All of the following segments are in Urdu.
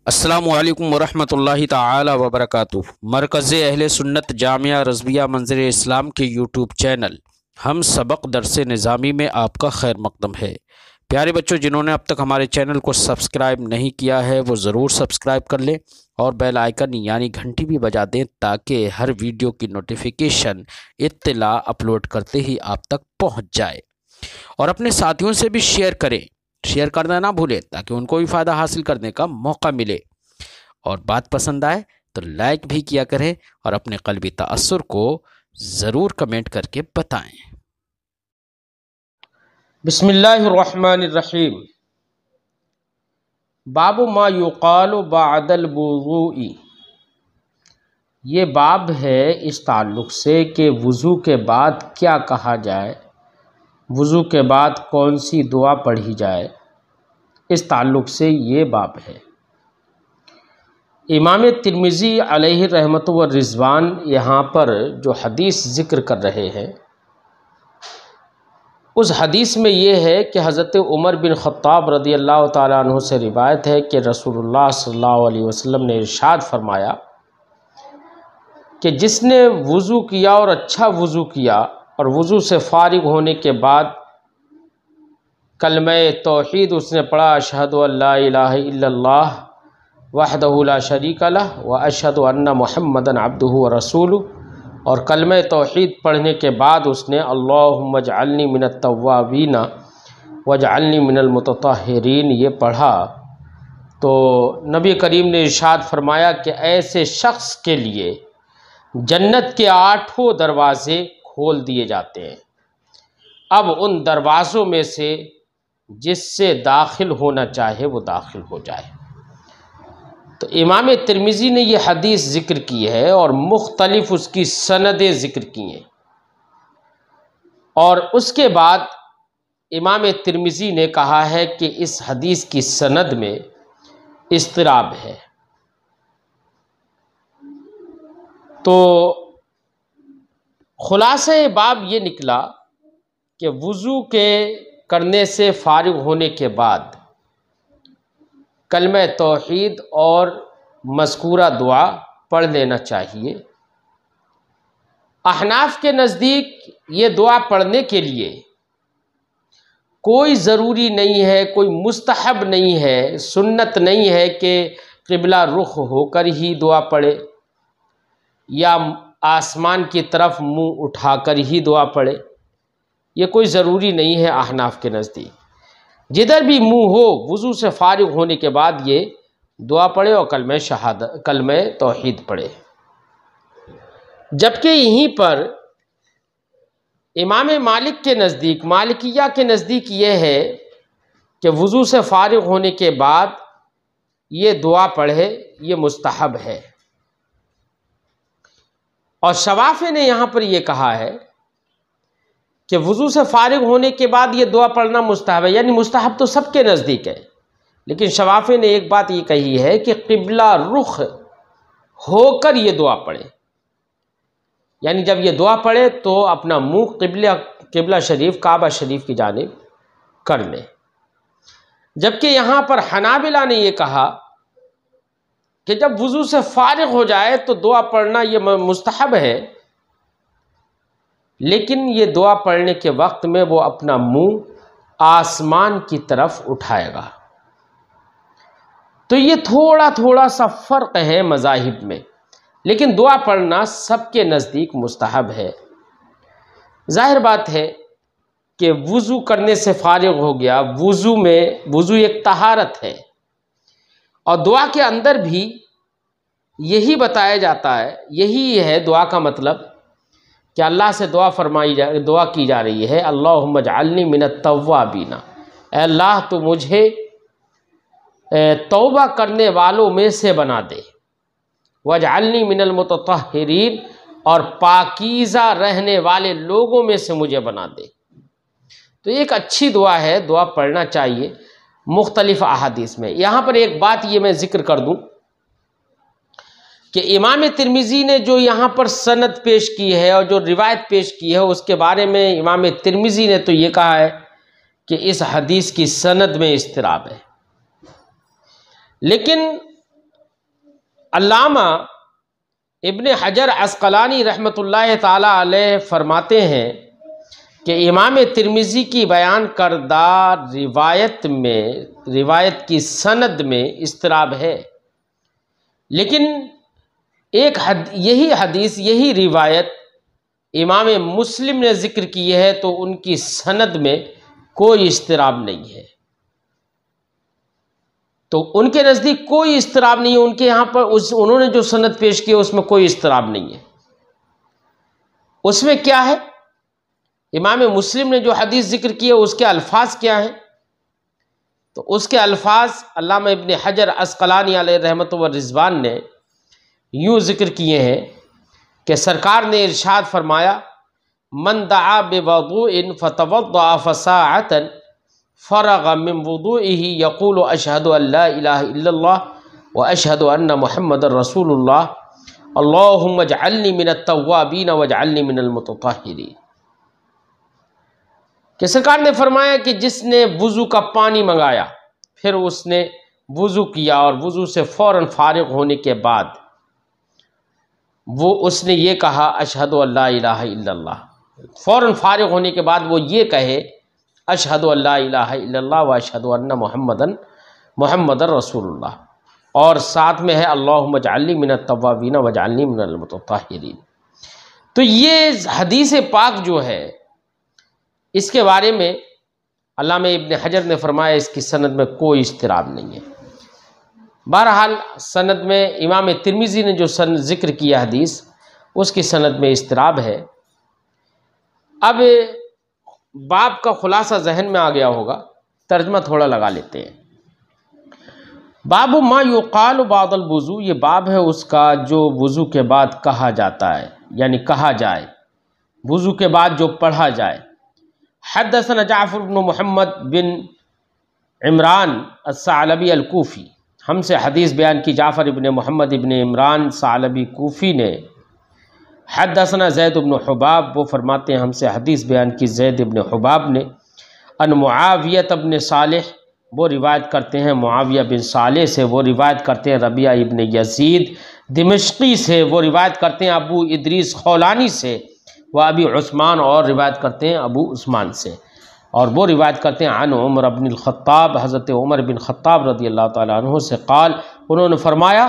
السلام علیکم ورحمۃ اللہ تعالی وبرکاتہ۔ مرکز اہل سنت جامعہ رضویہ منظر اسلام کے یوٹیوب چینل ہم سبق درس نظامی میں آپ کا خیر مقدم ہے۔ پیارے بچوں، جنہوں نے اب تک ہمارے چینل کو سبسکرائب نہیں کیا ہے وہ ضرور سبسکرائب کر لیں اور بیل آئیکن یعنی گھنٹی بھی بجا دیں تاکہ ہر ویڈیو کی نوٹیفیکیشن اطلاع اپلوڈ کرتے ہی آپ تک پہنچ جائے، اور اپنے ساتھیوں سے بھی شیئر کرنا نہ بھولیں تاکہ ان کو بھی فائدہ حاصل کرنے کا موقع ملے، اور بات پسند آئے تو لائک بھی کیا کریں اور اپنے قلبی تأثر کو ضرور کمنٹ کر کے بتائیں۔ بسم اللہ الرحمن الرحیم۔ باب ما یقال بعد الوضوء، یہ باب ہے اس تعلق سے کہ وضو کے بعد کیا کہا جائے، وضو کے بعد کون سی دعا پڑھی جائے، اس تعلق سے یہ باب ہے۔ امام ترمذی علیہ رحمت و رضوان یہاں پر جو حدیث ذکر کر رہے ہیں، اس حدیث میں یہ ہے کہ حضرت عمر بن خطاب رضی اللہ تعالیٰ عنہ سے روایت ہے کہ رسول اللہ صلی اللہ علیہ وسلم نے ارشاد فرمایا کہ جس نے وضو کیا اور اچھا وضو کیا اور وضو سے فارغ ہونے کے بعد کلمہ توحید اس نے پڑھا، اشہد ان لا الہ الا اللہ وحدہ لا شریک لہ واشہد ان محمدًا عبدہ ورسولہ، اور کلمہ توحید پڑھنے کے بعد اس نے اللہم اجعلنی من التوابین واجعلنی من المتطہرین یہ پڑھا، تو نبی کریم نے ارشاد فرمایا کہ ایسے شخص کے لیے جنت کے 8 دروازے کھول دیے جاتے ہیں، اب ان دروازوں میں سے جس سے داخل ہونا چاہے وہ داخل ہو جائے۔ تو امام ترمذی نے یہ حدیث ذکر کی ہے اور مختلف اس کی سندیں ذکر کی ہیں، اور اس کے بعد امام ترمذی نے کہا ہے کہ اس حدیث کی سند میں اضطراب ہے۔ تو خلاصہ باب یہ نکلا کہ وضو کے کرنے سے فارغ ہونے کے بعد کلمہ توحید اور مذکورہ دعا پڑھ لینا چاہیے۔ احناف کے نزدیک یہ دعا پڑھنے کے لیے کوئی ضروری نہیں ہے، کوئی مستحب نہیں ہے، سنت نہیں ہے کہ قبلہ رخ ہو کر ہی دعا پڑھے یا آسمان کی طرف منہ اٹھا کر ہی دعا پڑھے، یہ کوئی ضروری نہیں ہے احناف کے نزدیک۔ جدھر بھی منہ ہو وضو سے فارغ ہونے کے بعد یہ دعا پڑھے اور کلمہ توحید پڑھے۔ جبکہ یہیں پر امام مالک کے نزدیک، مالکیہ کے نزدیک یہ ہے کہ وضو سے فارغ ہونے کے بعد یہ دعا پڑھے، یہ مستحب ہے، اور شوافی نے یہاں پر یہ کہا ہے کہ وضو سے فارغ ہونے کے بعد یہ دعا پڑھنا مستحب ہے، یعنی مستحب تو سب کے نزدیک ہے، لیکن شوافی نے ایک بات یہ کہی ہے کہ قبلہ رخ ہو کر یہ دعا پڑھے، یعنی جب یہ دعا پڑھے تو اپنا منہ قبلہ شریف، کعبہ شریف کی جانب کر لے۔ جبکہ یہاں پر حنابلہ نے یہ کہا کہ جب وضو سے فارغ ہو جائے تو دعا پڑھنا یہ مستحب ہے، لیکن یہ دعا پڑھنے کے وقت میں وہ اپنا منہ آسمان کی طرف اٹھائے گا۔ تو یہ تھوڑا سا فرق ہے مذاہب میں، لیکن دعا پڑھنا سب کے نزدیک مستحب ہے۔ ظاہر بات ہے کہ وضو کرنے سے فارغ ہو گیا، وضو ایک طہارت ہے، اور دعا کے اندر بھی یہی بتایا جاتا ہے، یہی ہے دعا کا مطلب کہ اللہ سے دعا کی جا رہی ہے، اللہم اجعلنی من التوابین، اے اللہ تو مجھے توبہ کرنے والوں میں سے بنا دے، واجعلنی من المتطہرین، اور پاکیزہ رہنے والے لوگوں میں سے مجھے بنا دے۔ تو ایک اچھی دعا ہے، دعا پڑھنا چاہیے مختلف احادیث میں۔ یہاں پر ایک بات یہ میں ذکر کر دوں کہ امام ترمذی نے جو یہاں پر سند پیش کی ہے اور جو روایت پیش کی ہے، اس کے بارے میں امام ترمذی نے تو یہ کہا ہے کہ اس حدیث کی سند میں اضطراب ہے، لیکن علامہ ابن حجر عسقلانی رحمۃ اللہ تعالی علیہ فرماتے ہیں کہ امام ترمذی کی بیان کردہ روایت کی سند میں اضطراب ہے، لیکن یہی روایت امام مسلم نے ذکر کی ہے تو ان کی سند میں کوئی اضطراب نہیں ہے، تو ان کے نزدیک کوئی اضطراب نہیں ہے، ان کے یہاں پر انہوں نے جو سند پیش کی ہے اس میں کوئی اضطراب نہیں ہے۔ اس میں کیا ہے؟ امام مسلم نے جو حدیث ذکر کی ہے اس کے الفاظ کیا ہیں؟ تو اس کے الفاظ علامہ ابن حجر عسقلانی علیہ رحمۃ و رضوان نے یوں ذکر کیے ہیں کہ سرکار نے ارشاد فرمایا، من دعا بوضوء فتوضأ فساعة فرغ من وضوئه يقول اشهد ان لا اله الا الله واشهد ان محمد رسول الله اللهم اجعلني من التوابين واجعلني من المتطهرين، کہ سرکار نے فرمایا کہ جس نے وضو کا پانی منگایا پھر اس نے وضو کیا اور وضو سے فوراً فارغ ہونے کے بعد اس نے یہ کہا اشہد ان لا الہ الا اللہ، فوراً فارغ ہونے کے بعد وہ یہ کہے اشہد ان لا الہ الا اللہ و اشہد ان محمد رسول اللہ، اور ساتھ میں ہے اللہم اجعلنی من التوابین واجعلنی من المتطہرین۔ تو یہ حدیث پاک جو ہے اس کے بارے میں علامہ ابن حجر نے فرمایا اس کی سند میں کوئی اضطراب نہیں ہے۔ بہرحال سند میں امام ترمذی نے جو ذکر کیا حدیث اس کی سند میں اضطراب ہے۔ اب باب کا خلاصہ ذہن میں آ گیا ہوگا، ترجمہ تھوڑا لگا لیتے ہیں۔ باب ما یقال بعد الوضو، یہ باب ہے اس کا جو وضو کے بعد کہا جاتا ہے، یعنی کہا جائے، وضو کے بعد جو پڑھا جائے۔ حدثنا جعفر بن محمد بن عمران الثعلبی الکوفی، ہم سے حدیث بیان کی جعفر ابن محمد ابن عمران ثعلبی کوفی نے۔ حدثنا زید بن حباب، وہ فرماتے ہیں ہم سے حدیث بیان کی زید ابن حباب نے۔ ان معاویہ بن صالح، وہ روایت کرتے ہیں معاویہ بن صالح سے، وہ روایت کرتے ہیں ربیعہ ابن یزید دمشقی سے، وہ روایت کرتے ہیں ابو ادریس خولانی سے، وہ ابی عثمان، اور روایت کرتے ہیں ابو عثمان سے، اور وہ روایت کرتے ہیں عن عمر بن الخطاب، حضرت عمر بن خطاب رضی اللہ تعالیٰ عنہ سے، قال، انہوں نے فرمایا،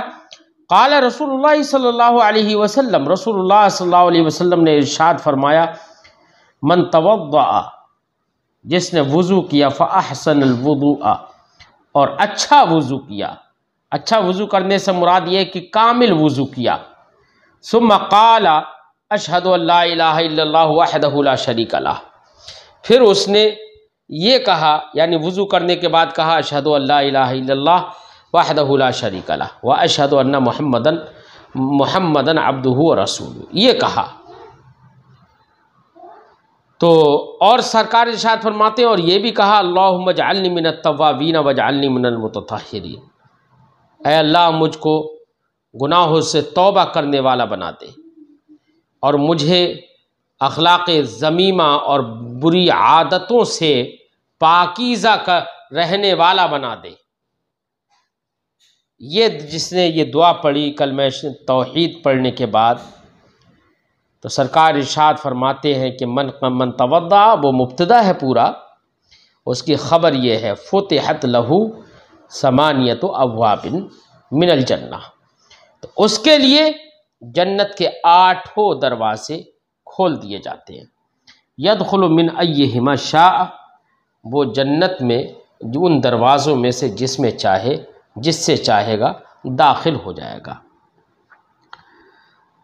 قال رسول اللہ صلی اللہ علیہ وسلم، رسول اللہ صلی اللہ علیہ وسلم نے ارشاد فرمایا، من توضأ، جس نے وضو کیا، فاحسن الوضوء، اور اچھا وضو کیا، اچھا وضو کرنے سے مراد یہ کہ کامل وضو کیا، ثم قال اشہد ان لا الہ الا اللہ وحدہ لا شریک لہ، پھر اس نے یہ کہا، یعنی وضو کرنے کے بعد کہا اشہد ان لا الہ الا اللہ وحدہ لا شریک لہ واشہد ان محمدً عبدہ ورسولہ، یہ کہا تو، اور سرکار ارشاد فرماتے ہیں اور یہ بھی کہا اللہم اجعلنی من التوابین واجعلنی من المتطہرین، اے اللہ مجھ کو گناہوں سے توبہ کرنے والا بنا دے اور مجھے اخلاق ذمیمہ اور بری عادتوں سے پاکیزہ کا رہنے والا بنا دے۔ یہ جس نے یہ دعا پڑھی کلمہ توحید پڑھنے کے بعد، تو سرکار ارشاد فرماتے ہیں کہ من توضأ، وہ مبتدا ہے پورا، اس کی خبر یہ ہے فتحت لہو ثمانیۃ ابواب من الجنہ، تو اس کے لیے جنت کے 8 دروازے کھول دیے جاتے ہیں، یدخل من ایہما شاء، وہ جنت میں ان دروازوں میں سے جس میں چاہے، جس سے چاہے گا داخل ہو جائے گا۔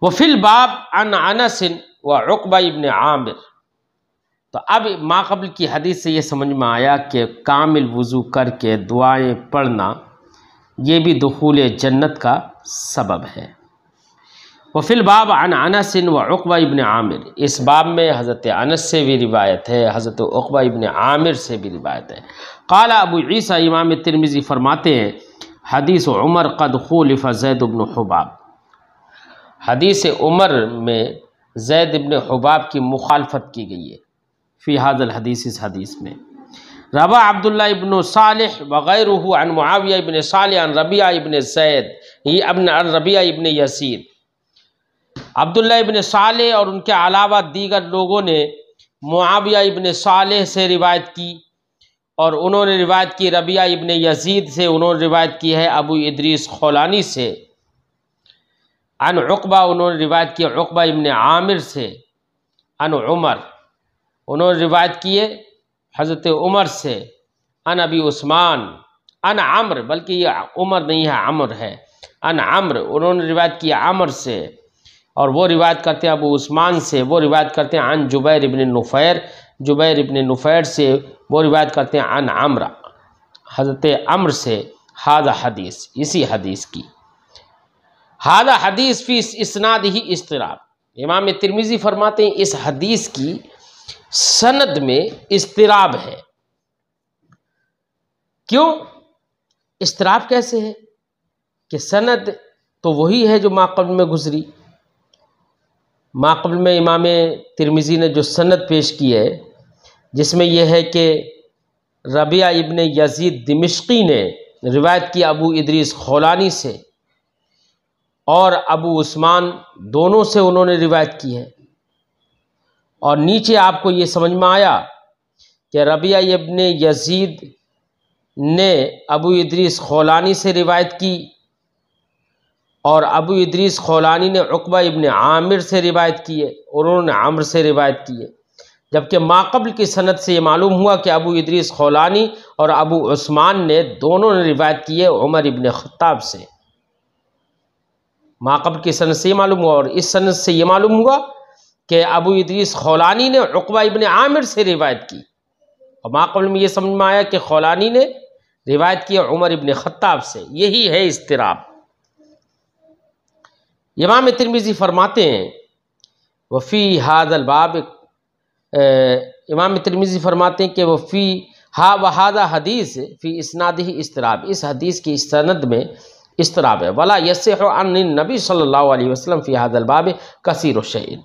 وفی الباب عن انس وعقبہ ابن عامر، تو اب ما قبل کی حدیث سے یہ سمجھ میں آیا کہ کامل وضو کر کے دعائیں پڑھنا یہ بھی دخول جنت کا سبب ہے۔ وفی الباب عن انس وعقبہ ابن عامر، اس باب میں حضرت انس سے بھی روایت ہے، حضرت عقبہ ابن عامر سے بھی روایت ہے۔ قال ابو عیسیٰ، امام ترمذی فرماتے ہیں حدیث عمر قد خولف زید بن حباب، حدیث عمر میں زید بن حباب کی مخالفت کی گئی ہے، فی ھذا الحدیث، اس حدیث میں۔ روا عبداللہ ابن صالح وغیرہ عن معاویہ ابن صالح عن ربیعہ ابن زید یہ ابن ربیعہ ابن یزید، عبداللہ ابن صالح اور ان کے علاوہ دیگر لوگوں نے معاویہ ابن صالح سے روایت کی، اور انہوں نے روایت کی ربیعہ ابن یزید سے، انہوں نے روایت کی ہے ابو ادریس خولانی سے، عن عقبہ انہوں نے روایت کی عقبہ ابن عامر سے، عن عمر انہوں نے روایت کی ہے حضرت عمر سے، عن ابی عثمان، عن عمر، بلکہ یہ عمر نہیں ہے عمر ہے، عن عمر انہوں نے روایت کی عمر سے، اور وہ روایت کرتے ہیں ابو عثمان سے، وہ روایت کرتے ہیں عن جبیر ابن نفیر، جبیر ابن نفیر سے، وہ روایت کرتے ہیں عن عمر، حضرت عمر سے، ھذا حدیث، اسی حدیث کی، ھذا حدیث فی اسناد ہی اضطراب، امام ترمذی فرماتے ہیں اس حدیث کی سند میں اضطراب ہے۔ کیوں اضطراب کیسے ہے؟ کہ سند تو وہی ہے جو ماقبل میں گزری، ماقبل میں امام ترمذی نے جو سند پیش کی ہے جس میں یہ ہے کہ ربیعہ ابن یزید دمشقی نے روایت کی ابو ادریس خولانی سے، اور ابو عثمان دونوں سے انہوں نے روایت کی ہے، اور نیچے آپ کو یہ سمجھ میں آیا کہ ربیعہ ابن یزید نے ابو ادریس خولانی سے روایت کی، اور ابو ادریس خولانی نے عقبہ ابن عامر سے روایت کی ہے، اور انہوں نے عمر سے روایت کی ہے، جبکہ ماقبل کی سند سے یہ معلوم ہوا کہ ابو ادریس خولانی اور ابو عثمان نے دونوں نے روایت کی ہے عمر ابن خطاب سے۔ ماقبل کی سند سے یہ معلوم ہوا، اور اس سند سے یہ معلوم ہوا کہ ابو ادریس خولانی نے عقبہ ابن عامر سے روایت کی، اور ماقبل میں یہ سمجھ میں آیا کہ خولانی نے روایت کی عمر ابن خطاب سے، یہی ہے اضطراب۔ امام ترمذی فرماتے ہیں وفی ھذا الباب، امام ترمذی فرماتے ہیں کہ وفی وھذا حدیث فی اسنادہ اضطراب، اس حدیث کی سند میں اضطراب ہے، ولا یصح عن النبی صلی اللہ علیہ وسلم فی ھذا الباب کثیر الشیء،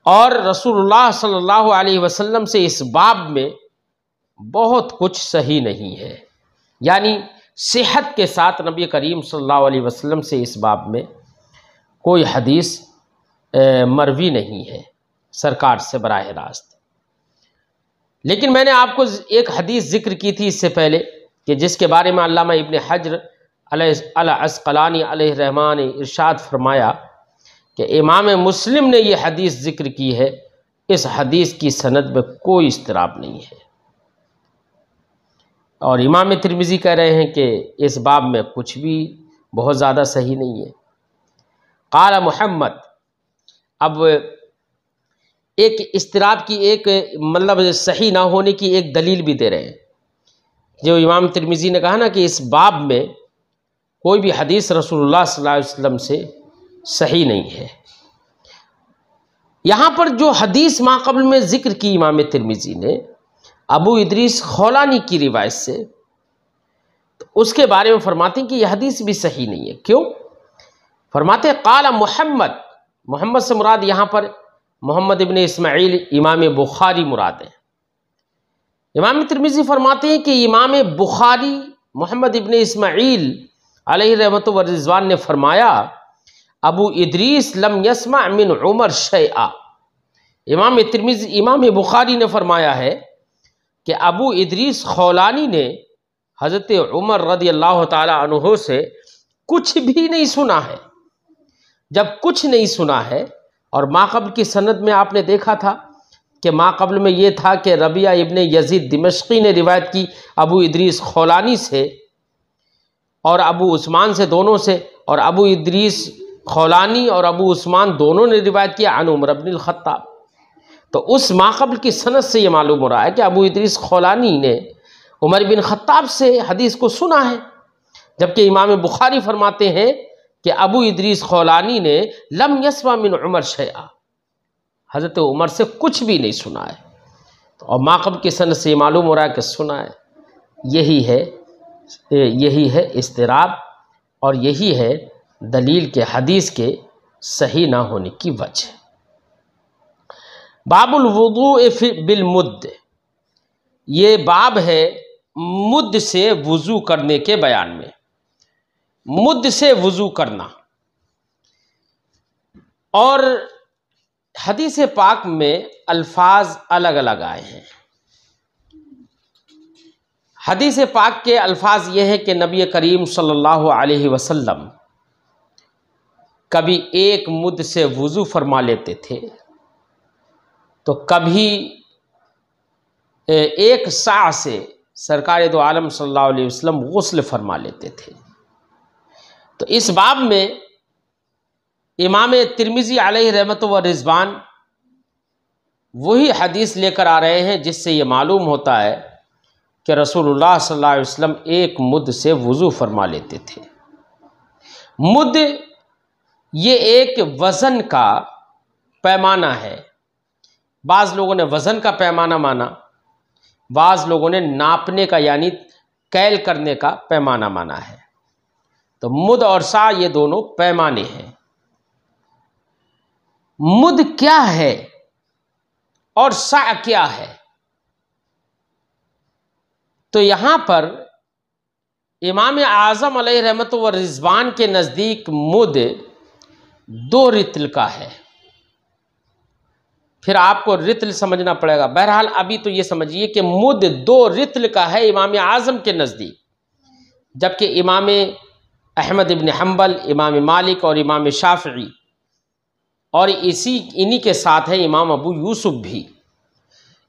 اور رسول اللہ صلی اللہ علیہ وسلم سے اس باب میں بہت کچھ صحیح نہیں ہے، یعنی صحت کے ساتھ نبی کریم صلی اللہ علیہ وسلم سے اس باب میں کوئی حدیث مروی نہیں ہے سرکار سے براہ راست۔ لیکن میں نے آپ کو ایک حدیث ذکر کی تھی اس سے پہلے کہ جس کے بارے میں علامہ ابن حجر العسقلانی علیہ الرحمٰن نے ارشاد فرمایا کہ امام مسلم نے یہ حدیث ذکر کی ہے، اس حدیث کی سند میں کوئی اضطراب نہیں ہے، اور امام ترمذی کہہ رہے ہیں کہ اس باب میں کچھ بھی بہت زیادہ صحیح نہیں ہے۔ قال محمد، اب ایک اضطراب کی ایک مطلب صحیح نہ ہونے کی ایک دلیل بھی دے رہے ہیں، جو امام ترمذی نے کہا نا کہ اس باب میں کوئی بھی حدیث رسول اللہ صلی اللہ علیہ وسلم سے صحیح نہیں ہے۔ یہاں پر جو حدیث ماقبل میں ذکر کی امام ترمذی نے ابو ادریس خولانی کی روایت سے، تو اس کے بارے میں فرماتے ہیں کہ یہ حدیث بھی صحیح نہیں ہے۔ کیوں؟ فرماتے ہیں قال محمد، محمد سے مراد یہاں پر محمد ابن اسماعیل امام بخاری مراد ہے۔ امام ترمذی فرماتے ہیں کہ امام بخاری محمد ابن اسماعیل علیہ رحمۃ و رضوان نے فرمایا ابو ادریس لم یسمع من عمر شیئا، امام ترمذی امام بخاری نے فرمایا ہے کہ ابو ادریس خولانی نے حضرت عمر رضی اللہ تعالی عنہ سے کچھ بھی نہیں سنا ہے۔ جب کچھ نہیں سنا ہے، اور ماقبل کی سند میں آپ نے دیکھا تھا کہ ماقبل میں یہ تھا کہ ربیعہ ابن یزید دمشقی نے روایت کی ابو ادریس خولانی سے اور ابو عثمان سے، دونوں سے، اور ابو ادریس خولانی اور ابو عثمان دونوں نے روایت کی عن عمر بن الخطاب، تو اس ماقبل کی سند سے یہ معلوم ہو رہا ہے کہ ابو ادریس خولانی نے عمر بن خطاب سے حدیث کو سنا ہے، جبکہ امام بخاری فرماتے ہیں کہ ابو ادریس خولانی نے لم یسمع من عمر شیئا، حضرت عمر سے کچھ بھی نہیں سنا ہے، اور ماقبل کی سند سے معلوم ہو رہا ہے کہ سنا ہے۔ یہی ہے اضطراب، اور یہی ہے دلیل کے حدیث کے صحیح نہ ہونے کی وجہ۔ باب الوضوء بالمد، یہ باب ہے مد سے وضو کرنے کے بیان میں۔ مد سے وضو کرنا، اور حدیث پاک میں الفاظ الگ الگ آئے ہیں۔ حدیث پاک کے الفاظ یہ ہے کہ نبی کریم صلی اللہ علیہ وسلم کبھی ایک مد سے وضو فرما لیتے تھے تو کبھی ایک سا سے سرکار دو عالم صلی اللہ علیہ وسلم غسل فرما لیتے تھے۔ تو اس باب میں امام ترمذی علیہ رحمت و رضوان وہی حدیث لے کر آ رہے ہیں جس سے یہ معلوم ہوتا ہے کہ رسول اللہ صلی اللہ علیہ وسلم ایک مد سے وضو فرما لیتے تھے۔ مد یہ ایک وزن کا پیمانہ ہے۔ بعض لوگوں نے وزن کا پیمانہ مانا، بعض لوگوں نے ناپنے کا یعنی کیل کرنے کا پیمانہ مانا ہے۔ تو مد اور سا یہ دونوں پیمانے ہیں۔ مد کیا ہے اور سا کیا ہے؟ تو یہاں پر امام اعظم علیہ رحمت و رضوان کے نزدیک مد 2 رطل کا ہے۔ پھر آپ کو رطل سمجھنا پڑے گا۔ بہرحال ابھی تو یہ سمجھیے کہ مد 2 رطل کا ہے امام اعظم کے نزدیک، جبکہ امام احمد ابن حنبل، امام مالک اور امام شافعی اور انہی کے ساتھ ہے امام ابو یوسف بھی،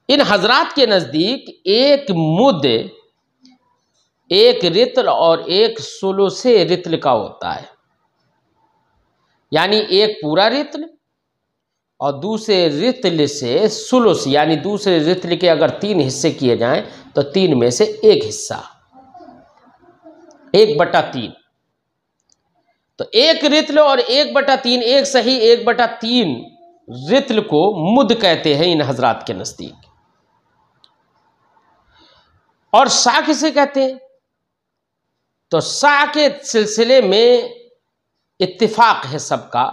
ان حضرات کے نزدیک ایک مد 1 رطل اور 1 ثلث رطل کا ہوتا ہے، یعنی ایک پورا رطل اور دوسرے رطل سے ثلث، یعنی دوسرے رطل کے اگر 3 حصے کیے جائیں تو 3 میں سے 1 حصہ، 1/3۔ تو 1 رطل اور 1/3، ایک صحیح 1/3 رطل کو مد کہتے ہیں ان حضرات کے نزدیک۔ اور سا کسے کہتے ہیں؟ تو سا کے سلسلے میں اتفاق ہے سب کا،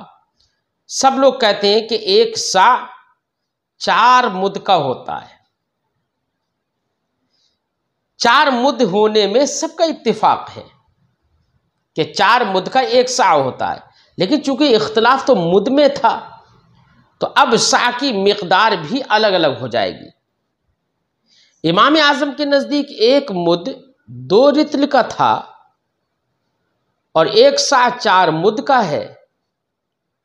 سب لوگ کہتے ہیں کہ 1 سا 4 مد کا ہوتا ہے۔ 4 مد ہونے میں سب کا اتفاق ہے کہ 4 مد کا 1 سا ہوتا ہے، لیکن چونکہ اختلاف تو مد میں تھا تو اب سا کی مقدار بھی الگ الگ ہو جائے گی۔ امام اعظم کے نزدیک 1 مد 2 رطل کا تھا اور 1 سا 4 مد کا ہے،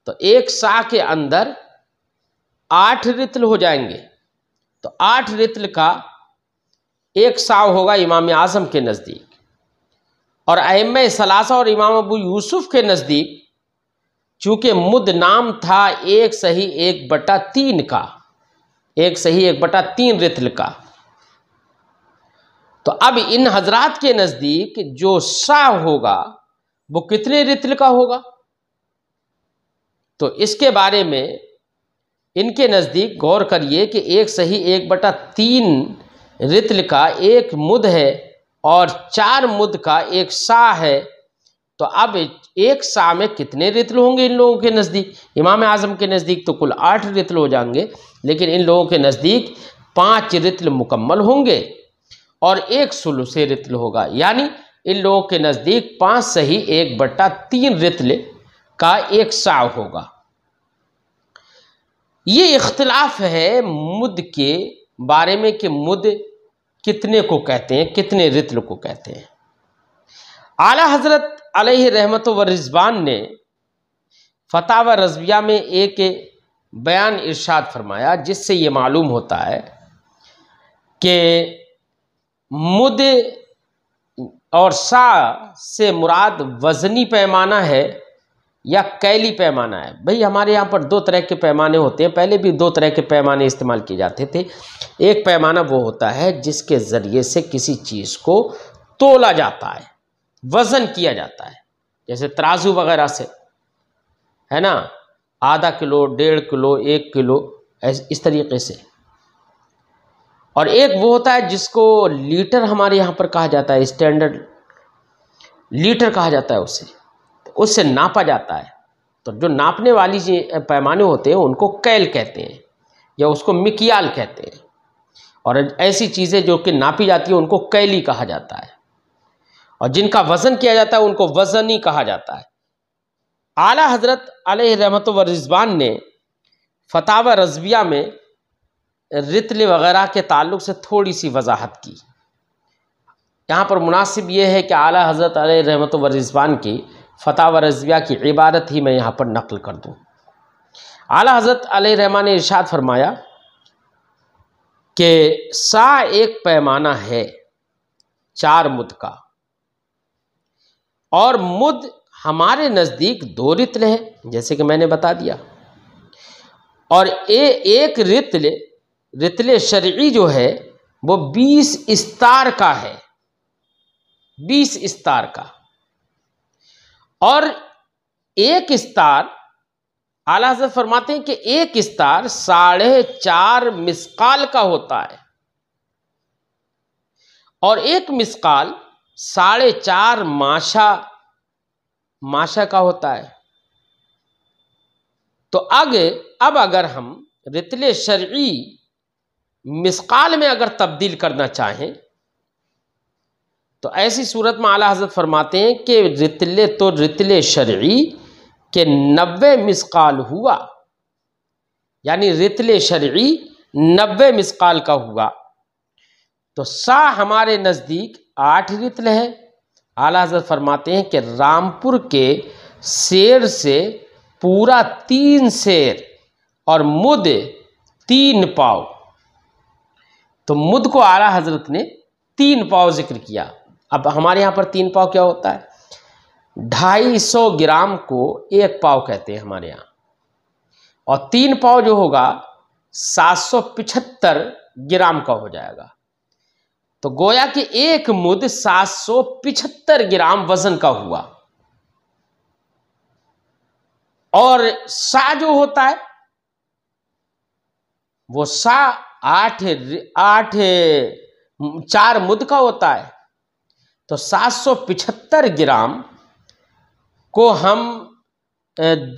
تو 1 سا کے اندر 8 رطل ہو جائیں گے، تو 8 رطل کا 1 سا ہوگا امام اعظم کے نزدیک۔ اور ائمہ ثلاثہ اور امام ابو یوسف کے نزدیک چونکہ مد نام تھا 1 صحیح 1/3 کا، 1 صحیح 1/3 رطل کا، تو اب ان حضرات کے نزدیک جو سا ہوگا وہ کتنے رطل کا ہوگا؟ تو اس کے بارے میں ان کے نزدیک غور کریے کہ 1 صحیح 1/3 رطل کا 1 مد ہے اور 4 مد کا 1 سا ہے، تو اب 1 سا میں کتنے رطل ہوں گے ان لوگوں کے نزدیک؟ امام اعظم کے نزدیک تو کل 8 رطل ہو جائیں گے، لیکن ان لوگوں کے نزدیک 5 رطل مکمل ہوں گے اور 1 ثلث رطل ہوگا، یعنی ان لوگوں کے نزدیک 5 صحیح 1/3 رطل کا 1 سا ہوگا۔ یہ اختلاف ہے مد کے بارے میں کہ مد کتنے کو کہتے ہیں، کتنے رطل کو کہتے ہیں۔ اعلیٰ حضرت علیہ رحمت و رضوان نے فتاوی رضویہ میں ایک بیان ارشاد فرمایا جس سے یہ معلوم ہوتا ہے کہ مد اور سا سے مراد وزنی پیمانہ ہے یا کیلی پیمانہ ہے۔ بھئی ہمارے یہاں پر 2 طرح کے پیمانے ہوتے ہیں، پہلے بھی 2 طرح کے پیمانے استعمال کیے جاتے تھے۔ ایک پیمانہ وہ ہوتا ہے جس کے ذریعے سے کسی چیز کو تولا جاتا ہے، وزن کیا جاتا ہے، جیسے ترازو وغیرہ سے، ہے نا، آدھا کلو، 1.5 کلو، 1 کلو، اس طریقے سے۔ اور ایک وہ ہوتا ہے جس کو لیٹر ہمارے یہاں پر کہا جاتا ہے، اسٹینڈرڈ لیٹر کہا جاتا ہے اسے، اس سے ناپا جاتا ہے۔ تو جو ناپنے والی پیمانے ہوتے ہیں ان کو کیل کہتے ہیں یا اس کو مکیال کہتے ہیں، اور ایسی چیزیں جو کہ ناپی جاتی ہیں ان کو کیلی کہا جاتا ہے۔ اور جن کا وزن کیا جاتا ہے ان کو وزنی کہا جاتا ہے۔ اعلیٰ حضرت علیہ رحمت و رضوان نے فتاوی رضویہ میں رتل وغیرہ کے تعلق سے تھوڑی سی وضاحت کی۔ یہاں پر مناسب یہ ہے کہ اعلیٰ حضرت علیہ رحمت و رضوان کی فتاوی رضویہ کی عبارت ہی میں یہاں پر نقل کر دوں۔ اعلیٰ حضرت علیہ رحمٰ نے ارشاد فرمایا کہ سا ایک پیمانہ ہے 4 مد کا، اور مد ہمارے نزدیک 2 رتل ہے، جیسے کہ میں نے بتا دیا، اور ایک رتل شرعی جو ہے وہ 20 استار کا ہے، 20 استار کا، اور ایک استار اعلیٰ حضرت فرماتے ہیں کہ ایک استار 4.5 مسقال کا ہوتا ہے، اور ایک مسقال 4.5 ماشا کا ہوتا ہے۔ تو اب اگر ہم رتل شرعی مسقال میں اگر تبدیل کرنا چاہیں تو ایسی صورت میں اعلیٰ حضرت فرماتے ہیں کہ رتل شرعی کہ 90 مسقال ہوا، یعنی رتل شرعی 90 مسقال کا ہوا، تو سا ہمارے نزدیک 8 رتل ہے۔ اعلیٰ حضرت فرماتے ہیں کہ رامپور کے سیر سے پورا 3 سیر اور مد 3 پاؤ، تو مد کو اعلیٰ حضرت نے 3 پاؤ ذکر کیا۔ اب ہمارے یہاں پر 3 پاؤ کیا ہوتا ہے؟ 250 گرام کو 1 پاؤ کہتے ہیں ہمارے یہاں، اور 3 پاؤ جو ہوگا 775 گرام کا ہو جائے گا، تو گویا کہ ایک مد 775 گرام وزن کا ہوا۔ اور سا جو ہوتا ہے وہ سا 4 مد کا ہوتا ہے، تو 775 گرام کو ہم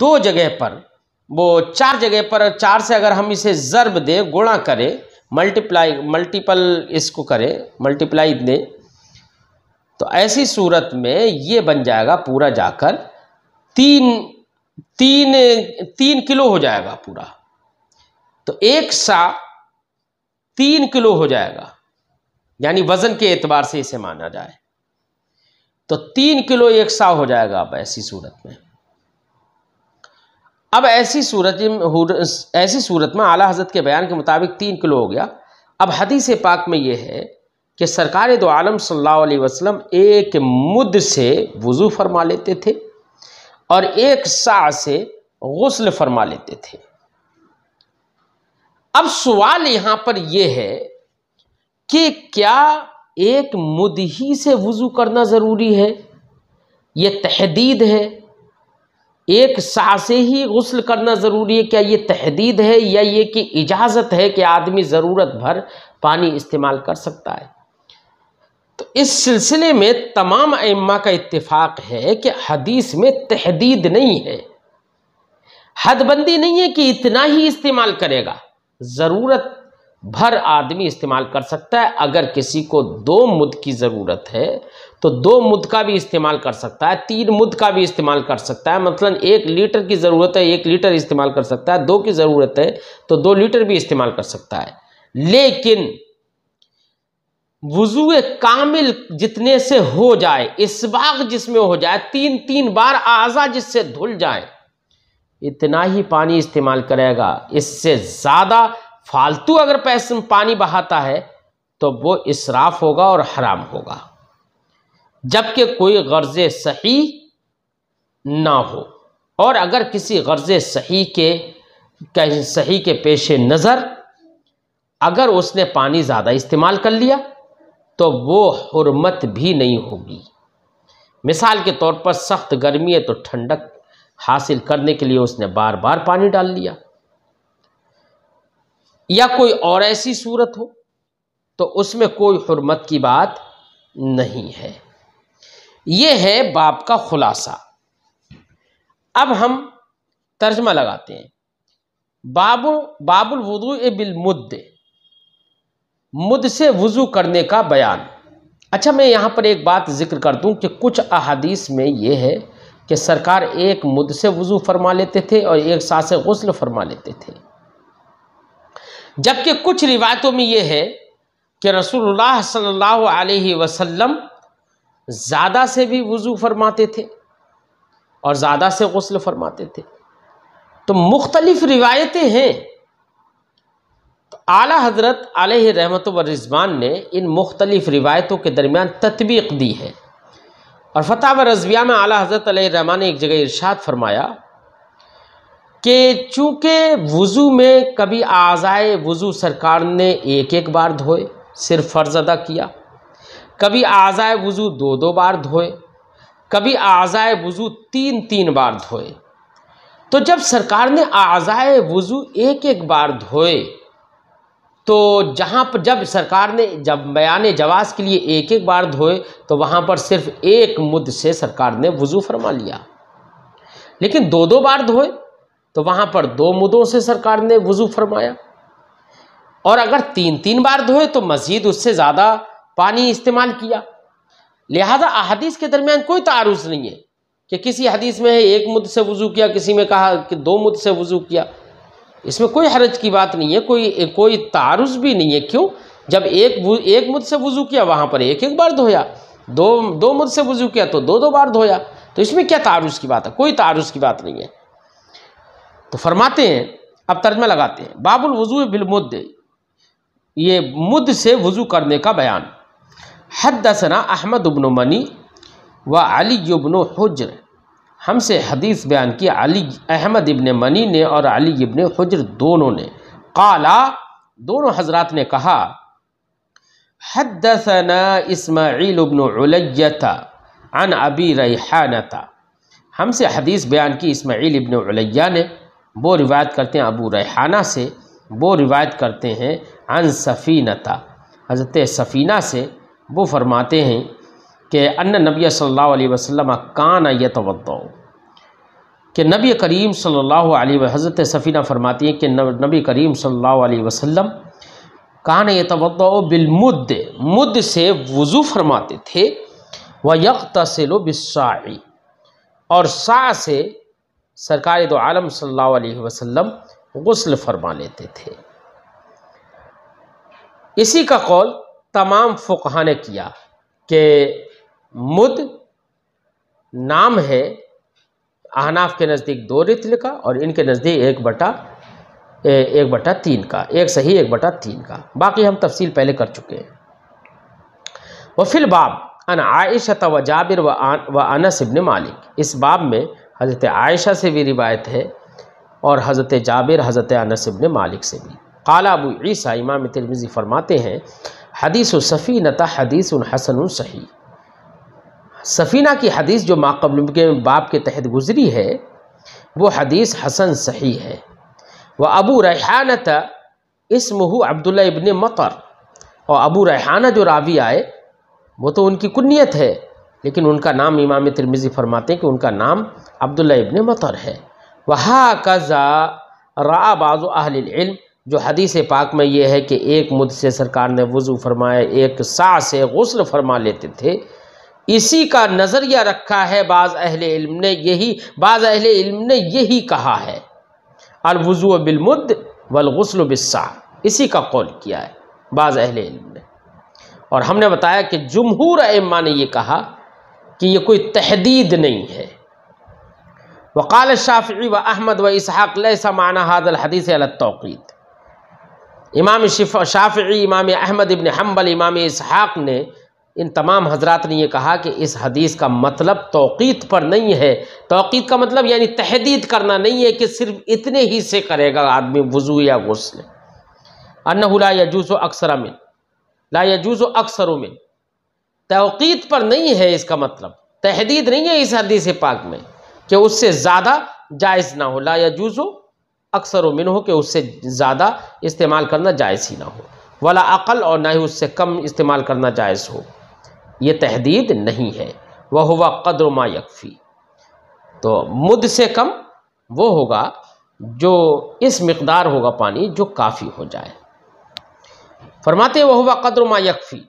2 جگہ پر، وہ 4 جگہ پر، 4 سے اگر ہم اسے ضرب دیں، گنا کریں، ملٹیپل اس کو کریں، ملٹیپلائی دیں، تو ایسی صورت میں یہ بن جائے گا پورا جا کر 3 کلو ہو جائے گا پورا، تو 1 سا 3 کلو ہو جائے گا، یعنی وزن کے اعتبار سے اسے مانا جائے تو 3 کلو 1 سا ہو جائے گا۔ اب ایسی صورت میں ایسی صورت میں اعلیٰ حضرت کے بیان کے مطابق 3 کلو ہو گیا۔ اب حدیث پاک میں یہ ہے کہ سرکار دو عالم صلی اللہ علیہ وسلم 1 مد سے وضو فرما لیتے تھے اور 1 سا سے غسل فرما لیتے تھے۔ اب سوال یہاں پر یہ ہے کہ کیا 1 مد ہی سے وضو کرنا ضروری ہے؟ یہ تحدید ہے۔ 1 سا سے ہی غسل کرنا ضروری ہے، کیا یہ تحدید ہے یا یہ کہ اجازت ہے کہ آدمی ضرورت بھر پانی استعمال کر سکتا ہے؟ تو اس سلسلے میں تمام ائمہ کا اتفاق ہے کہ حدیث میں تحدید نہیں ہے، حد بندی نہیں ہے کہ اتنا ہی استعمال کرے گا، ضرورت بھر آدمی استعمال کر سکتا ہے۔ اگر کسی کو 2 مد کی ضرورت ہے تو 2 مد کا بھی استعمال کر سکتا ہے، 3 مد کا بھی استعمال کر سکتا ہے، مثلا 1 لیٹر کی ضرورت ہے 1 لیٹر استعمال کر سکتا ہے، 2 کی ضرورت ہے تو 2 لیٹر بھی استعمال کر سکتا ہے۔ لیکن وضو کامل جتنے سے ہو جائے، اسباغ جس میں ہو جائے، 3 بار اعضاء جس سے دھل جائیں، اتنا ہی پانی استعمال کرے گا۔ اس سے زیادہ فالتو اگر پانی بہاتا ہے تو وہ اسراف ہوگا اور حرام ہوگا، جبکہ کوئی غرض صحیح نہ ہو۔ اور اگر کسی غرض صحیح کے پیش نظر اگر اس نے پانی زیادہ استعمال کر لیا تو وہ حرمت بھی نہیں ہوگی۔ مثال کے طور پر سخت گرمی ہے تو ٹھنڈک حاصل کرنے کے لیے اس نے بار بار پانی ڈال لیا، یا کوئی اور ایسی صورت ہو تو اس میں کوئی حرمت کی بات نہیں ہے۔ یہ ہے باب کا خلاصہ۔ اب ہم ترجمہ لگاتے ہیں۔ باب الوضوء بالمد، مد سے وضو کرنے کا بیان۔ اچھا، میں یہاں پر ایک بات ذکر کر دوں کہ کچھ احادیث میں یہ ہے کہ سرکار ایک مد سے وضو فرما لیتے تھے اور ایک سا سے غسل فرما لیتے تھے، جبکہ کچھ روایتوں میں یہ ہے کہ رسول اللہ صلی اللہ علیہ وسلم زیادہ سے بھی وضو فرماتے تھے اور زیادہ سے غسل فرماتے تھے۔ تو مختلف روایتیں ہیں، تو اعلیٰ حضرت علیہ رحمت و رضوان نے ان مختلف روایتوں کے درمیان تطبیق دی ہے، اور فتاوی رضویہ میں اعلیٰ حضرت علیہ الرحمٰن نے ایک جگہ ارشاد فرمایا کہ چونکہ وضو میں کبھی اعضائے وضو سرکار نے ایک ایک بار دھوئے، صرف فرض ادا کیا، کبھی اعضائے وضو دو دو بار دھوئے، کبھی اعضائے وضو تین تین بار دھوئے، تو جب سرکار نے اعضائے وضو ایک ایک بار دھوئے تو جہاں پر جب سرکار نے جب بیان جواز کے لیے ایک ایک بار دھوئے تو وہاں پر صرف ایک مد سے سرکار نے وضو فرما لیا، لیکن دو دو بار دھوئے تو وہاں پر دو مدوں سے سرکار نے وضو فرمایا، اور اگر تین تین بار دھوئے تو مزید اس سے زیادہ پانی استعمال کیا۔ لہذا احادیث کے درمیان کوئی تعارض نہیں ہے کہ کسی حدیث میں ہے ایک مد سے وضو کیا، کسی میں کہا کہ دو مد سے وضو کیا، اس میں کوئی حرج کی بات نہیں ہے، کوئی تعارض بھی نہیں ہے۔ کیوں؟ جب ایک مد سے وضو کیا وہاں پر ایک ایک بار دھویا، دو مد سے وضو کیا تو دو دو بار دھویا، تو اس میں کیا تعارض کی بات ہے؟ کوئی تعارض کی بات نہیں ہے۔ تو فرماتے ہیں، اب ترجمہ لگاتے ہیں، باب الوضوء بالمد، یہ مد سے وضو کرنے کا بیان۔ حدثنا احمد بن منی و علی بن حجر، ہم سے حدیث بیان کی احمد ابن منی نے اور علی ابن حجر دونوں نے، قالا، دونوں حضرات نے کہا، حدثنا اسماعیل بن علیہ عن ابی ریحانہ، ہم سے حدیث بیان کی اسماعیل ابن علیہ نے، وہ روایت کرتے ہیں ابو ریحانہ سے، وہ روایت کرتے ہیں عن سفینہ، حضرت سفینہ سے، وہ فرماتے ہیں کہ ان نبی صلی اللہ علیہ وسلم کان یتوضا، کہ نبی کریم صلی اللہ علیہ وسلم، حضرت سفینہ فرماتی ہیں کہ نبی کریم صلی اللہ علیہ وسلم کان یتوضا بالمد، مد سے وضو فرماتے تھے، ویغتسل بالصاع، اور صاع سے سرکار دو عالم صلی اللہ علیہ وسلم غسل فرما لیتے تھے۔ اسی کا قول تمام فقہا نے کیا کہ مد نام ہے، احناف کے نزدیک 2 رطل کا اور ان کے نزدیک 1/3 کا، ایک صحیح 1/3 کا، باقی ہم تفصیل پہلے کر چکے ہیں۔ وفی الباب عن عائشہ و جابر و انس ابن مالک، اس باب میں حضرت عائشہ سے بھی روایت ہے اور حضرت جابر، حضرت انس ابن مالک سے بھی۔ قال ابو عیسیٰ، امام ترمذی فرماتے ہیں، حدیث سفینہ حدیث حسن صحیح، سفینہ کی حدیث جو ماقبل کے باب کے تحت گزری ہے وہ حدیث حسن صحیح ہے۔ وہ ابو ریحانہ اسمہ عبداللہ ابن مطر، اور ابو ریحانہ جو راوی آئے وہ تو ان کی کنیت ہے، لیکن ان کا نام امام ترمذی فرماتے ہیں کہ ان کا نام عبداللہ ابن مطر ہے۔ وَهَكَذَا رَأَى بَعْضُ أَهْلِ الْعِلْمِ، جو حدیث پاک میں یہ ہے کہ ایک مد سے سرکار نے وضو فرمایا، ایک سا سے غسل فرما لیتے تھے، اسی کا نظریہ رکھا ہے بعض اہل علم نے یہی کہا ہے، الوضوء بالمد والغسل بالساع، اسی کا قول کیا ہے بعض اہل علم نے، اور ہم نے بتایا کہ جمہور ائمہ نے یہ کہا کہ یہ کوئی تحدید نہیں ہے۔ وقال الشافعی و احمد و اسحاق لیس معنی هذا الحدیث علی التوقیت، امام شافعی، امام احمد ابن حنبل، امام اسحاق نے، ان تمام حضرات نے یہ کہا کہ اس حدیث کا مطلب توقیت پر نہیں ہے، توقیت کا مطلب یعنی تحدید کرنا نہیں ہے کہ صرف اتنے ہی سے کرے گا آدمی وضو یا غسل، انہ لا یجوز اکثر من، لا یجوز اکثر من، توقیت پر نہیں ہے، اس کا مطلب تحدید نہیں ہے اس حدیث پاک میں کہ اس سے زیادہ جائز نہ ہو، لا یجوز اکثر منہ ہو کہ اس سے زیادہ استعمال کرنا جائز ہی نہ ہو، ولا اقل، اور نہ ہی اس سے کم استعمال کرنا جائز ہو، یہ تحدید نہیں ہے۔ وَهُوَ قَدْرُ مَا يَكْفِي، تو مد سے کم وہ ہوگا جو اس مقدار ہوگا پانی جو کافی ہو جائے۔ فرماتے ہیں وَهُوَ قَدْرُ مَا يَكْفِي،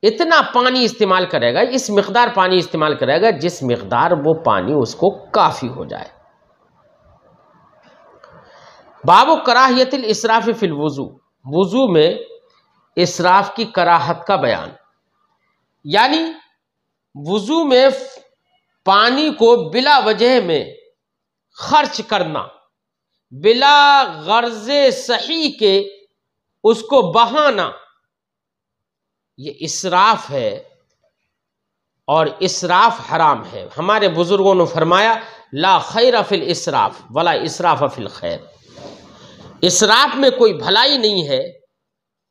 اتنا پانی استعمال کرے گا، اس مقدار پانی استعمال کرے گا جس مقدار وہ پانی اس کو کافی ہو جائے۔ باب کراہیت الاسراف فی الوضو، وضو میں اسراف کی کراہت کا بیان، یعنی وضو میں پانی کو بلا وجہ میں خرچ کرنا، بلا غرض صحیح کے اس کو بہانا، یہ اسراف ہے اور اسراف حرام ہے۔ ہمارے بزرگوں نے فرمایا لا خیر فی الاسراف ولا اسراف فی الخیر، اسراف میں کوئی بھلائی نہیں ہے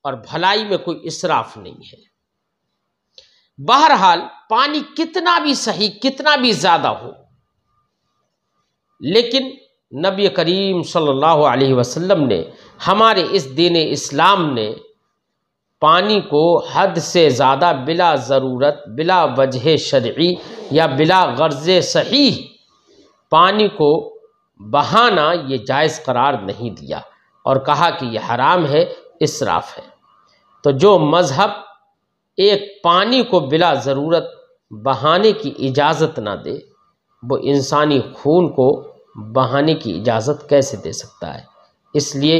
اور بھلائی میں کوئی اسراف نہیں ہے۔ بہرحال پانی کتنا بھی صحیح، کتنا بھی زیادہ ہو، لیکن نبی کریم صلی اللہ علیہ وسلم نے، ہمارے اس دین اسلام نے پانی کو حد سے زیادہ بلا ضرورت، بلا وجہ شرعی یا بلا غرض صحیح پانی کو بہانا یہ جائز قرار نہیں دیا اور کہا کہ یہ حرام ہے، اسراف ہے۔ تو جو مذہب ایک پانی کو بلا ضرورت بہانے کی اجازت نہ دے، وہ انسانی خون کو بہانے کی اجازت کیسے دے سکتا ہے؟ اس لیے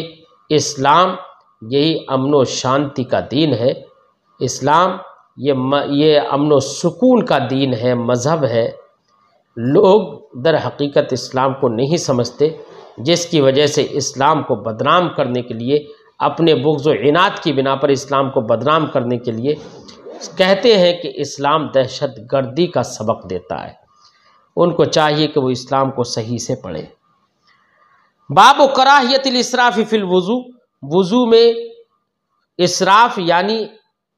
اسلام یہی امن و شانتی کا دین ہے، اسلام یہ امن و سکون کا دین ہے، مذہب ہے۔ لوگ در حقیقت اسلام کو نہیں سمجھتے، جس کی وجہ سے اسلام کو بدنام کرنے کے لیے، اپنے بغض و عناد کی بنا پر اسلام کو بدنام کرنے کے لیے کہتے ہیں کہ اسلام دہشت گردی کا سبق دیتا ہے۔ ان کو چاہیے کہ وہ اسلام کو صحیح سے پڑھیں۔ باب کراہیت الاسراف فی الوضو، وضو میں اسراف یعنی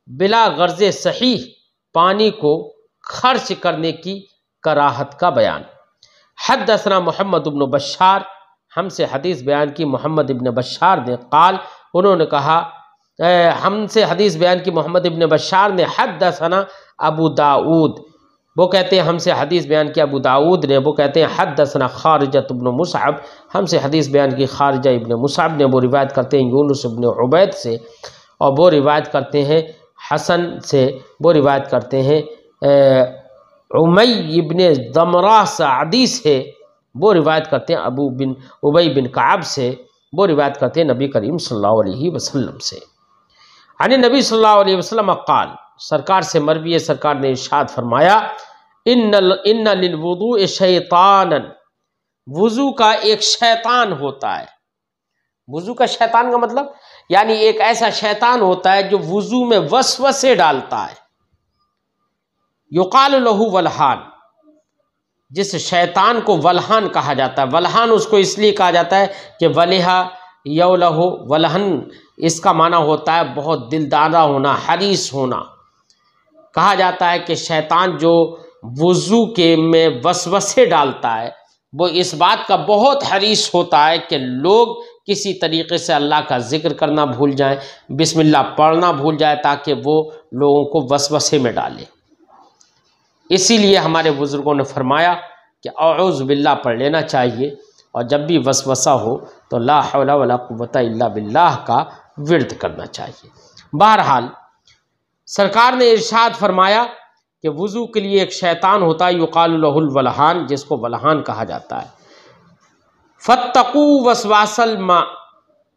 بلا غرض صحیح پانی کو خرچ کرنے کی کراہت کا بیان۔ حدثنا محمد بن بشار، ہم سے حدیث بیان کی محمد ابن بشار نے، قال انہوں نے کہا، ہم سے حدیث بیان کی محمد ابن بشار نے، حدثنا ابو داؤد، وہ کہتے ہیں ہم سے حدیث بیان کی ابو داؤد نے، وہ کہتے ہیں حدثنا خارجہ ابن مصعب، ہم سے حدیث بیان کی خارجہ ابن مصعب نے، وہ روایت کرتے ہیں یونس ابن عبید سے، اور وہ روایت کرتے ہیں حسن سے، وہ روایت کرتے ہیں عمی ابن ضمرہ سعدی سے، وہ روایت کرتے ہیں ابی بن کعب سے، وہ روایت کرتے ہیں نبی کریم صلی اللہ علیہ وسلم سے۔ عن نبی صلی اللہ علیہ وسلم قال، سرکار سے مروی ہے، سرکار نے ارشاد فرمایا ان للوضوء شیطانا، وضو کا ایک شیطان ہوتا ہے۔ وضو کا شیطان کا مطلب یعنی ایک ایسا شیطان ہوتا ہے جو وضو میں وسوسے ڈالتا ہے۔ یقال لہ ولہان، جس شیطان کو ولہان کہا جاتا ہے۔ ولہان اس کو اس لیے کہا جاتا ہے کہ ولہا یولہ، ولہن اس کا معنی ہوتا ہے بہت دلدادہ ہونا، حریص ہونا۔ کہا جاتا ہے کہ شیطان جو وضو کے میں وسوسے ڈالتا ہے، وہ اس بات کا بہت حریص ہوتا ہے کہ لوگ کسی طریقے سے اللہ کا ذکر کرنا بھول جائیں، بسم اللہ پڑھنا بھول جائے، تاکہ وہ لوگوں کو وسوسے میں ڈالے۔ اسی لیے ہمارے بزرگوں نے فرمایا کہ اعوذ باللہ پڑھ لینا چاہیے، اور جب بھی وسوسہ ہو تو لا حول ولا قوت الا باللہ کا ورد کرنا چاہیے۔ بہرحال سرکار نے ارشاد فرمایا کہ وضو کے لیے ایک شیطان ہوتا ہے، یقال لہ الولہان، جس کو ولہان کہا جاتا ہے۔ فاتقوا وسواس الماء،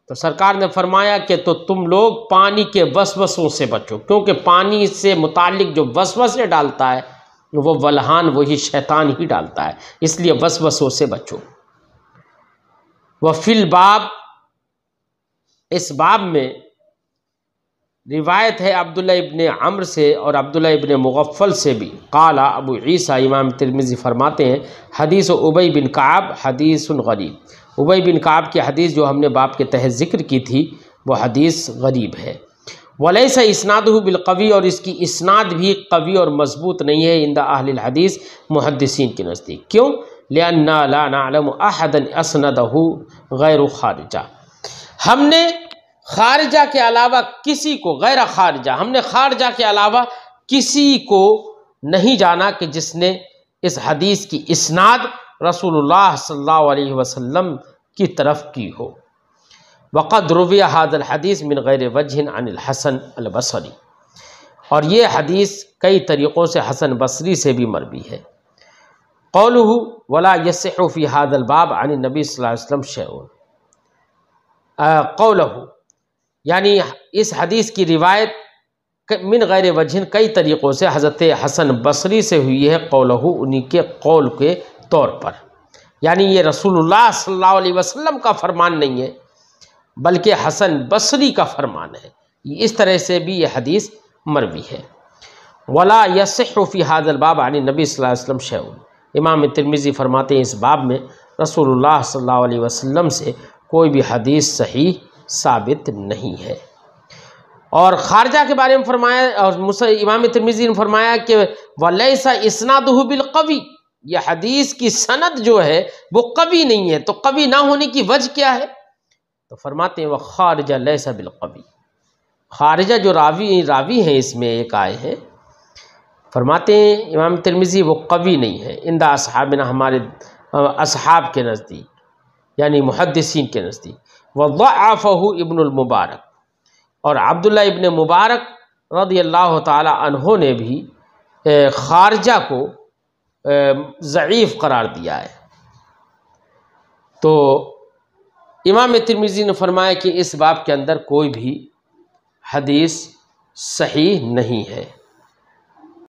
تو سرکار نے فرمایا کہ تو تم لوگ پانی کے وسوسوں سے بچو، کیونکہ پانی سے متعلق جو وسوسے ڈالتا ہے وہ ولہان، وہی شیطان ہی ڈالتا ہے، اس لیے وسوسوں سے بچو۔ وفی الباب، اس باب میں روایت ہے عبداللہ ابن عمرو سے اور عبداللہ ابن مغفل سے بھی، قال ابو عیسیٰ امام ترمذی فرماتے ہیں حدیث ابی بن کعب حدیث غریب، ابی بن کعب کی حدیث جو ہم نے باب کے تحت ذکر کی تھی وہ حدیث غریب ہے۔ ولیس اسنادہ بالقوی، اور اس کی اسناد بھی قوی اور مضبوط نہیں ہے عند اہل الحدیث، محدثین کے نزدیک۔ کیوں؟ لأننا لا نعلم احدا اسندہ غیر خارجہ، ہم نے خارجہ کے علاوہ کسی کو، غیر خارجہ، ہم نے خارجہ کے علاوہ کسی کو نہیں جانا کہ جس نے اس حدیث کی اسناد رسول اللہ صلی اللہ علیہ وسلم کی طرف کی ہو۔ وقد روی هذا الحدیث من غیر وجہ عن الحسن البصری، اور یہ حدیث کئی طریقوں سے حسن بصری سے بھی مروی ہے۔ قولہ ولا یصح فی ھذا الباب عن النبی صلی اللہ علیہ وسلم شیء، قولہ یعنی اس حدیث کی روایت من غیر وجہ کئی طریقوں سے حضرت حسن بصری سے ہوئی ہے، قولہ انہی کے قول کے طور پر، یعنی یہ رسول اللہ صلی اللہ علیہ وسلم کا فرمان نہیں ہے بلکہ حسن بصری کا فرمان ہے، اس طرح سے بھی یہ حدیث مروی ہے۔ ولا یصح فی ھذا الباب عن النبی صلی اللہ علیہ وسلم شیء، امام ترمذی فرماتے ہیں اس باب میں رسول اللہ صلی اللہ علیہ وسلم سے کوئی بھی حدیث صحیح ثابت نہیں ہے۔ اور خارجہ کے بارے میں فرمایا، اور امام ترمذی نے فرمایا کہ وَلَيْسَ إِسْنَادُهُ بِالْقَوِيِّ، یہ حدیث کی سند جو ہے وہ قوی نہیں ہے، تو قوی نہ ہونے کی وجہ کیا ہے؟ تو فرماتے ہیں وَخَارِجَ لَيْسَ بِالْقَوِيِّ، خارجہ جو راوی ہیں اس میں ایک آئے ہیں، فرماتے ہیں امام ترمذی وہ قوی نہیں ہے، عند اصحابنا، ہمارے اصحاب کے نزدیک یعنی محدثین کے نزدیک، وضعفه ابن المبارک، اور عبداللہ ابن مبارک رضی اللہ تعالی عنہ نے بھی خارجہ کو ضعیف قرار دیا ہے۔ تو امام ترمذی نے فرمایا کہ اس باب کے اندر کوئی بھی حدیث صحیح نہیں ہے۔